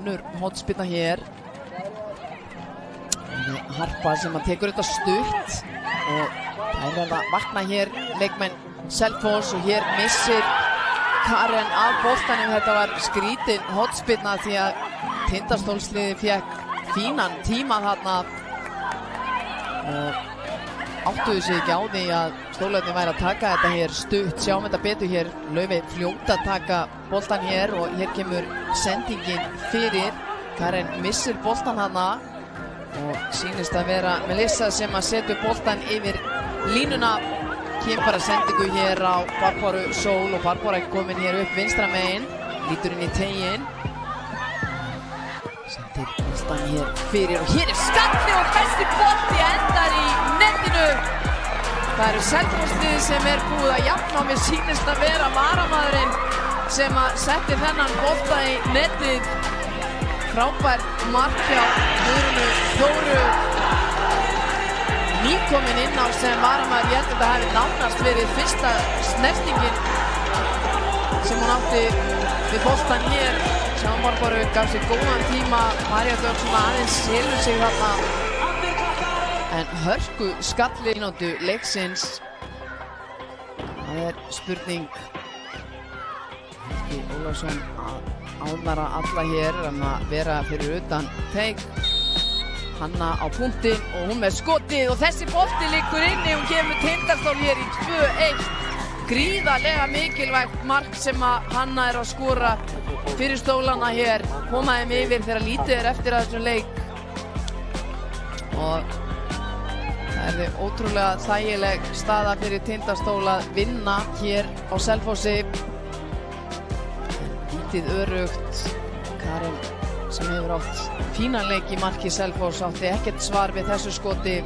önnur hornspyrna hér. Harpa sem að tekur þetta stutt og það verða að vakna hér leikmenn Selfoss og hér missir Karen af boltanum. Þetta var skrítin hornspyrna því að Tindastólsliðið fékk fínan tíma þarna og áttuðu sig ekki á því að Stólarnir væri að taka þetta hér stutt. Sjáum þetta betur hér. Laufey fljót að taka boltan hér og hér kemur sendingin fyrir. Karen missir boltan hana og sýnist að vera Melissa sem að setja boltan yfir línuna. Kemur bara sendingu hér á Barbáru Sól og Barbára er komin hér upp vinstra megin. Lítur inn í tegin. Sendir boltan hér fyrir og hér er skalli og þessi bolti endar í netinu. Það eru Selfossliðið sem er búið að jafna og mér sýnist að vera varamaðurinn sem að setti þennan bolta í netið. Frábært mark hjá Guðrúnu Þóru. Nýkomin inn á sem varamaður. Ég held að þetta hafi nánast verið fyrsta snertingin sem hún átti við boltan hér. Sjáum Barbáru gaf sér góðan tíma. María Dögg sem aðeins selur sig þarna. En hörku skalli mínútu leiksins. Það er spurning. Helgi Ólafsson að ánara alla hér að vera fyrir utan teik. Hanna á punktinn og hún með skotið og þessi bolti liggur inni. Hún kemur Tindastól hér í 2-1. Gríðarlega mikilvægt mark sem að Hanna er að skora fyrir Stólana hér. Koma þeim yfir þegar lítið er eftir að þessum leik. Og það er ótrúlega þægileg staða fyrir Tindastól að vinna hér á Selfossi. Lítið örugt. Karen sem hefur átt fínan leik í marki Selfoss átti ekkert svar við þessu skoti.